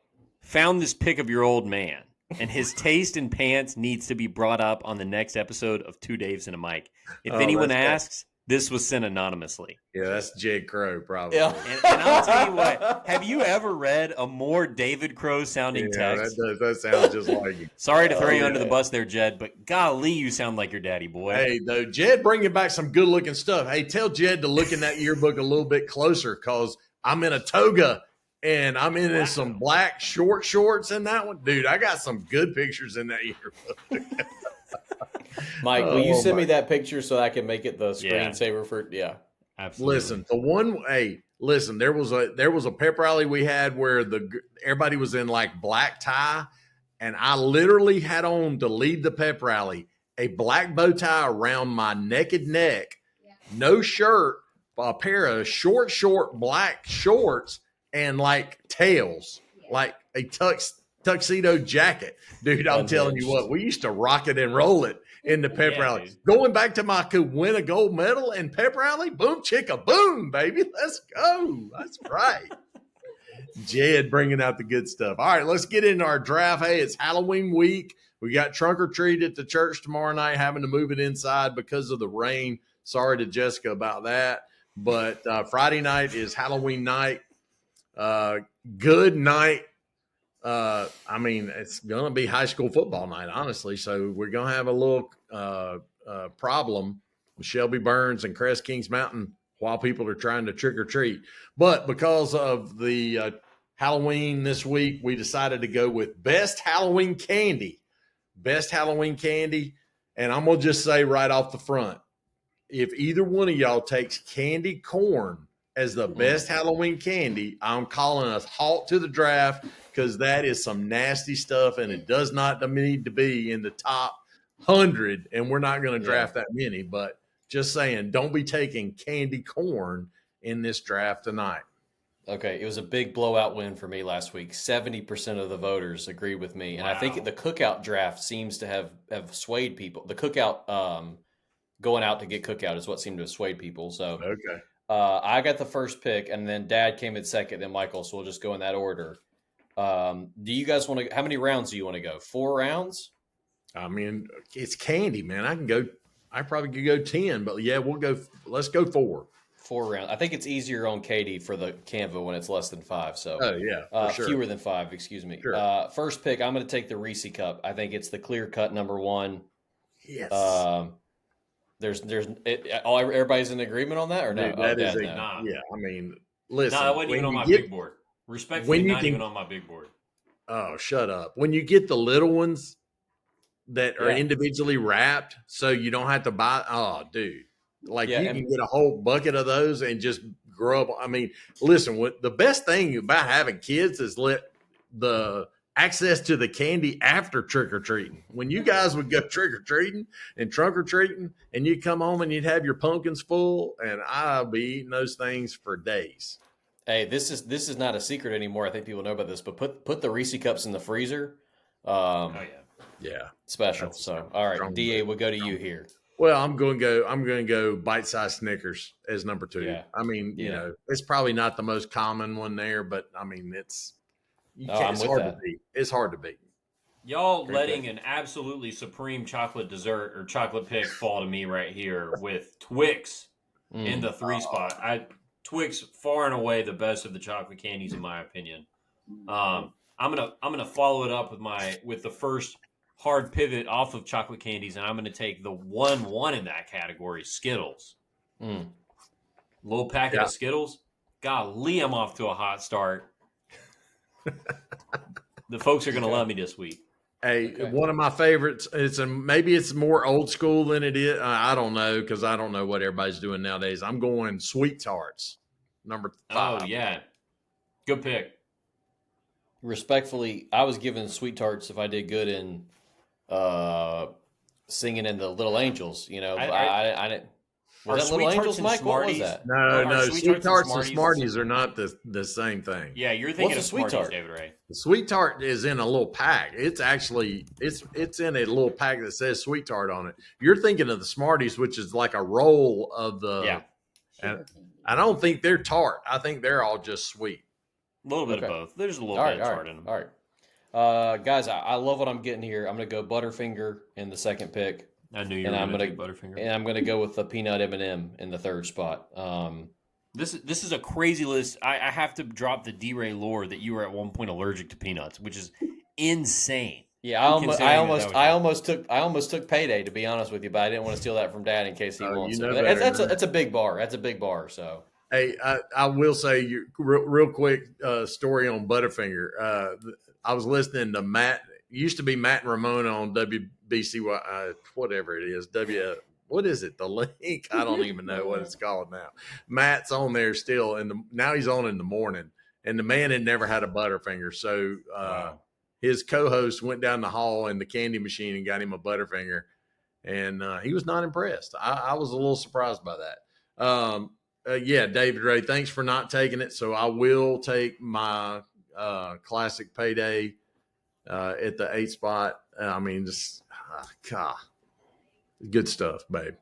found this pic of your old man, and his taste in pants needs to be brought up on the next episode of Two Daves and a Mike. If anyone asks, this was sent anonymously. Yeah, that's Jed Crow, probably. Yeah. And I'll tell you what, have you ever read a more David Crow sounding text? That sounds just like you. Sorry to throw you under the bus there, Jed, but golly, you sound like your daddy, boy. Hey, though, Jed bringing back some good-looking stuff. Hey, tell Jed to look in that yearbook a little bit closer because I'm in a toga and I'm in some black short shorts in that one. Dude, I got some good pictures in that yearbook. Mike, will you send me that picture so I can make it the Yeah. screensaver for? Yeah. Absolutely. Listen, there was a pep rally we had where everybody was in like black tie, and I literally had on to lead the pep rally a black bow tie around my naked neck, no shirt, a pair of short black shorts, and like tails, like a tuxedo jacket. Dude, I'm telling you what, we used to rock it and roll it in the pep Yeah, rally. dude. Going back to my could win a gold medal in pep rally. Boom, chicka, boom, baby. Let's go. That's right. Jed bringing out the good stuff. All right, let's get into our draft. Hey, it's Halloween week. We got trunk or treat at the church tomorrow night, having to move it inside because of the rain. Sorry to Jessica about that. But Friday night is Halloween night. Good night. I mean, it's going to be high school football night, honestly. So we're going to have a little problem with Shelby Burns and Crest Kings Mountain while people are trying to trick or treat. But because of the Halloween this week, we decided to go with best Halloween candy. Best Halloween candy. And I'm going to just say right off the front, if either one of y'all takes candy corn as the best Halloween candy, I'm calling a halt to the draft because that is some nasty stuff and it does not need to be in the top 100. And we're not going to draft that many, but just saying, don't be taking candy corn in this draft tonight. Okay, it was a big blowout win for me last week. 70% of the voters agree with me, and I think the cookout draft seems to have swayed people. The cookout, going out to get cookout, is what seemed to have swayed people. So, Okay. I got the first pick, and then Dad came in second, then Michael. So we'll just go in that order. Do you guys want to? How many rounds do you want to go? 4 rounds? I mean, it's candy, man. I probably could go 10, but yeah, let's go 4. 4 rounds. I think it's easier on Katie for the Canva when it's less than 5. So, Oh yeah, for sure. Fewer than 5. Excuse me. Sure. First pick, I'm going to take the Reese Cup. I think it's the clear cut number 1. Yes. Everybody's in agreement on that or no? Dude, that is Nah. yeah. I mean, listen. No, that wasn't even on my big board. Respectfully, not even on my big board. Oh, shut up! When you get the little ones that are individually wrapped, so you don't have to buy. Oh, dude, like you can get a whole bucket of those and just grub. I mean, listen. What the best thing about having kids is let the access to the candy after trick or treating. When you guys would go trick or treating and trunk or treating, and you'd come home and you'd have your pumpkins full, and I'll be eating those things for days. Hey, this is not a secret anymore. I think people know about this, but put the Reese cups in the freezer. Yeah, special. So, all right, DA, we'll go to you here. Well, I'm going to go bite-sized Snickers as number 2. Yeah. I mean, you know, it's probably not the most common one there, but I mean, it's hard to beat. It's hard to beat. Y'all letting an absolutely supreme chocolate dessert or chocolate pick fall to me right here with Twix in the 3 spot. Twix far and away the best of the chocolate candies in my opinion. I'm gonna follow it up with the first hard pivot off of chocolate candies, and I'm gonna take the 1-1 in that category, Skittles. Little packet of Skittles. Golly, I'm off to a hot start. The folks are gonna love me this week. Hey, one of my favorites. Maybe it's more old school than it is. I don't know because I don't know what everybody's doing nowadays. I'm going Sweet Tarts, number 5. Oh yeah, good pick. Respectfully, I was given Sweet Tarts if I did good in singing in the Little Angels. You know, I didn't. Was that Little Angels, Mike? What was that? No. Sweet Tarts and Smarties are not the same thing. Yeah, you're thinking of Sweet Smarties, Tart? David Ray. The Sweet Tart is in a little pack. It's actually it's in a little pack that says Sweet Tart on it. You're thinking of the Smarties, which is like a roll of the. And I don't think they're tart. I think they're all just sweet. A little bit of both. There's a little bit of tart in them. All right, guys, I love what I'm getting here. I'm going to go Butterfinger in the second pick. I knew you were going to take Butterfinger. And I'm going to go with the Peanut M&M in the 3rd spot. This is a crazy list. I have to drop the D-Ray lore that you were at one point allergic to peanuts, which is insane. Yeah, I almost took payday, to be honest with you, but I didn't want to steal that from Dad in case he wants it. That's a big bar. That's a big bar. So. Hey, I will say real quick story on Butterfinger. I was listening to Matt. It used to be Matt and Ramona on WBC, whatever it is. What is it? The Link? I don't even know what it's called now. Matt's on there still, and now he's on in the morning. And the man had never had a Butterfinger, so his co-host went down the hall in the candy machine and got him a Butterfinger, and he was not impressed. I was a little surprised by that. Yeah, David Ray, thanks for not taking it. So I will take my classic payday at the 8 spot. I mean, just God. Good stuff, babe.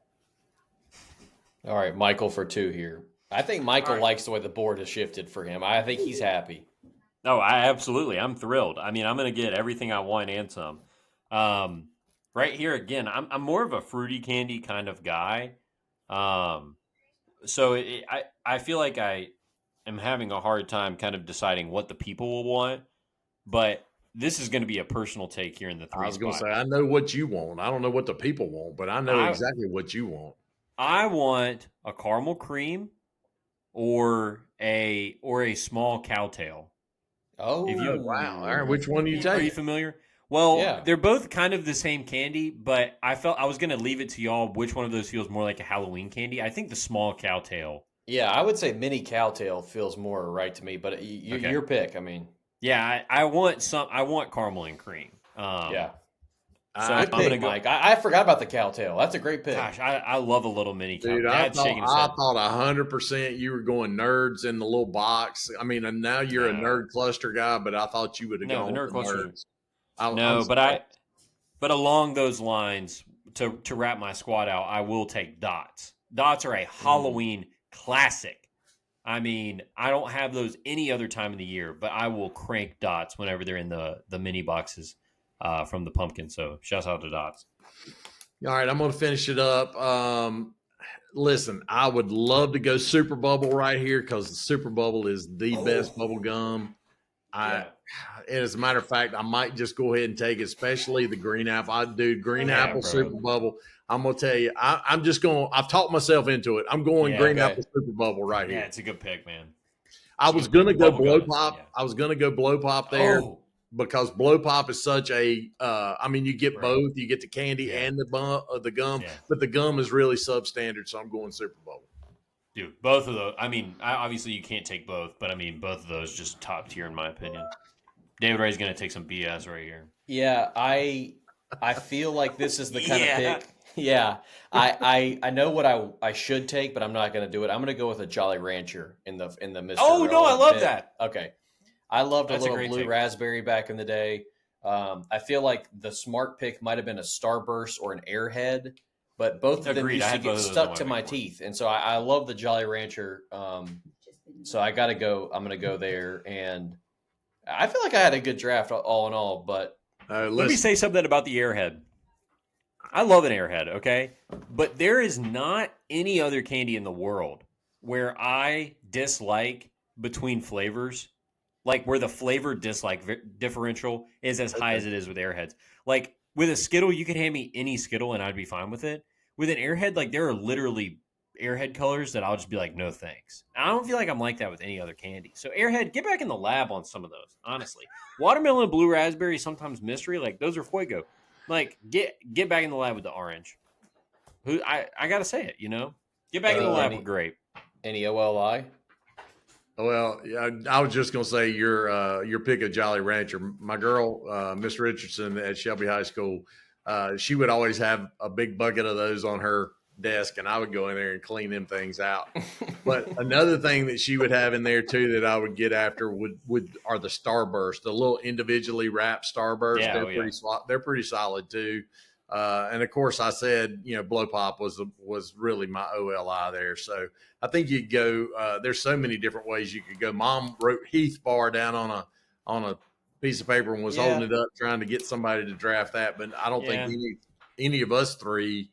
All right, Michael for 2 here. I think All Michael right. likes the way the board has shifted for him. I think he's happy. Oh, I absolutely. I'm thrilled. I mean, I'm going to get everything I want and some. Um, right here again, I'm more of a fruity candy kind of guy. Um, so I feel like I am having a hard time kind of deciding what the people will want, but this is going to be a personal take here in the I three was going to spot. say, I know what you want. I don't know what the people want, but I know I exactly what you want. I want a caramel cream or a small cowtail. If Oh, wow. All right. Oh, Which one are you are you taking? familiar? Well, yeah. they're both kind of the same candy, but I felt I was going to leave it to y'all which one of those feels more like a Halloween candy. I think the small cowtail. Yeah, I would say mini cowtail feels more right to me, but Okay. your pick. I mean, Yeah, I want some. I want caramel and cream. yeah. So I Good I'm can't, gonna pick, go. Mike. I forgot about the cowtail. That's a great pick. Gosh, I love a little mini cow. dude. Dad's shaking his I head. thought 100% you were going nerds in the little box. I mean, and now you're a No, nerd cluster guy, but I thought you would have no, the gone with nerd the cluster. nerds. I'm No, surprised. but along those lines, to wrap my squad out, I will take dots. Dots are a Mm. Halloween classic. I mean, I don't have those any other time of the year, but I will crank dots whenever they're in the mini boxes from the pumpkin. So shouts out to dots. All right, I'm going to finish it up. Listen, I would love to go Super Bubble right here because the Super Bubble is the best Oh, bubble gum. I, yeah. as a matter of fact, I might just go ahead and take it, especially the green apple. I do green Yeah, apple bro. Super Bubble. I'm gonna tell you, I'm just going. I've talked myself into it. I'm going Yeah, green Okay. apple Super Bubble right yeah, here. it's a good pick, man. I It's a was good pick. gonna The go bubble blow gum is pop. yeah. I was gonna go blow pop there Oh, because blow pop is such a. I mean, you get bro. both. You get the candy Yeah, and the gum, yeah. but the gum is really substandard. So I'm going Super Bubble. Dude, both of those. I mean, obviously you can't take both, but I mean, both of those just top tier in my opinion. David Ray's gonna take some BS right here. Yeah, I feel like this is the kind of Yeah. pick. Yeah, I know what I should take, but I'm not going to do it. I'm going to go with a Jolly Rancher in the Mr. Oh no, I Relevant love pit. that. Okay, I loved a That's a little great blue take. raspberry back in the day. I feel like the smart pick might have been a Starburst or an Airhead, but both of them Agreed. I used to had get both of those on stuck my to my big board. teeth, and so I love the Jolly Rancher. So I got to go. I'm going to go there, and I feel like I had a good draft all in all, but Let me Listen, say something about the airhead. I love an airhead, okay? But there is not any other candy in the world where I dislike between flavors, like where the flavor dislike differential is as high okay. as it is with airheads. Like with a Skittle, you could hand me any Skittle and I'd be fine with it. With an airhead, like there are literally airhead colors that I'll just be like, no thanks. I don't feel like I'm like that with any other candy. So airhead, get back in the lab on some of those, honestly. Watermelon, blue raspberry, sometimes mystery, like those are fuego. Like get back in the lab with the orange. Who I gotta say it, get back in the any lab with any grape. any OLI? Well, yeah, I was just gonna say your pick of Jolly Rancher. My girl, Miss Richardson at Shelby High School, she would always have a big bucket of those on her desk, and I would go in there and clean them things out. But another thing that she would have in there too that I would get after would are the Starburst, the little individually wrapped Starburst. Yeah, oh yeah. They're pretty solid too. And of course, I said Blow Pop was really my OLI there. So I think you'd go. There's so many different ways you could go. Mom wrote Heath Bar down on a piece of paper and was holding Yeah, it up trying to get somebody to draft that. But I don't think Yeah. any of us three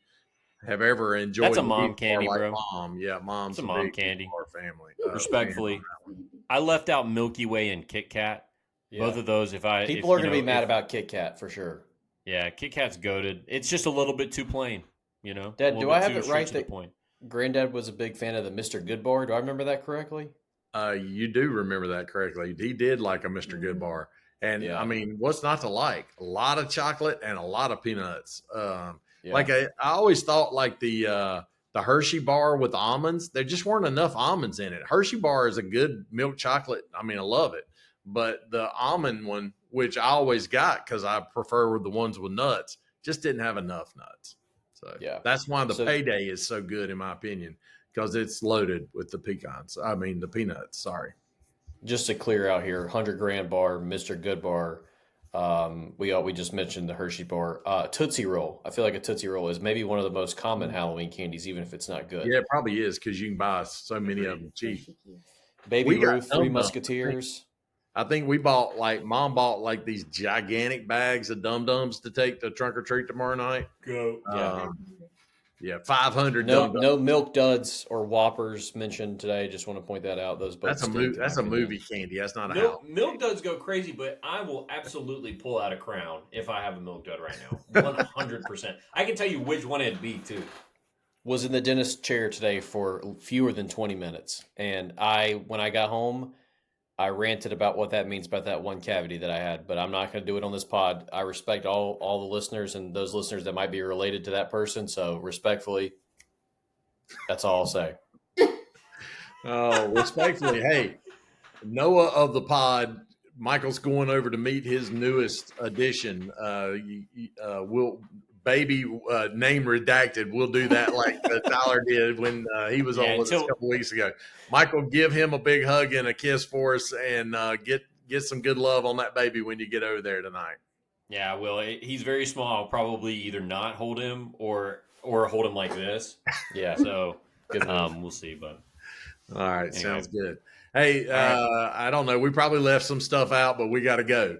have ever That's enjoyed a the Heath mom Bar candy, like bro. Mom. Yeah, It's a Mom's a mom big Heath candy. Bar family fan on Respectfully. that one. I left out Milky Way and Kit Kat. Both yeah. of those, People if are you going to be know, mad if about Kit Kat for sure. yeah, Kit Kat's goaded. It's just a little bit too plain, a Dad, little do I bit have too it straight right to the that point. Granddad was a big fan of the Mr. Goodbar? Do I remember that correctly? You do remember that correctly. He did like a Mr. Goodbar. And I Yeah, mean, what's not to like? A lot of chocolate and a lot of peanuts. yeah. I always thought like the Hershey bar with almonds, there just weren't enough almonds in it. Hershey bar is a good milk chocolate. I mean, I love it. But the almond one, which I always got because I prefer the ones with nuts, just didn't have enough nuts. So Yeah. that's why the So payday is so good, in my opinion, because it's loaded with the pecans. I mean, the peanuts. Sorry. just to clear out here, 100 grand bar, Mr. Goodbar. We just mentioned the Hershey bar. Tootsie Roll. I feel like a Tootsie Roll is maybe one of the most common Halloween candies, even if it's not good. Yeah, it probably is because you can buy so many of them cheap. Baby We got Ruth, Three Dum Dum. Musketeers. I think we bought Mom bought these gigantic bags of Dum Dums to take to trunk or treat tomorrow night. Go. Yeah. Yeah, 500 No, Dum Dums. no Milk Duds or Whoppers mentioned today. Just want to point that out. Those both That's a stink, in my That's a opinion. movie candy. That's not a house. Milk duds go crazy, but I will absolutely pull out a crown if I have a milk dud right now. 100%. I can tell you which one it'd be too. Was in the dentist chair today for fewer than 20 minutes, and when I got home, I ranted about what that means about that one cavity that I had. But I'm not going to do it on this pod. I respect all the listeners and those listeners that might be related to that person. So respectfully, that's all I'll say. Oh, respectfully, hey, Noah of the pod, Michael's going over to meet his newest addition. Will baby name redacted. We'll do that like Tyler did when he was on with us a couple weeks ago. Michael, give him a big hug and a kiss for us, and get some good love on that baby when you get over there tonight. Yeah, well, he's very small. I'll probably either not hold him or hold him like this. Yeah. So we'll see. But all right, anyway. Sounds good. Hey, I don't know. We probably left some stuff out, but we got to go.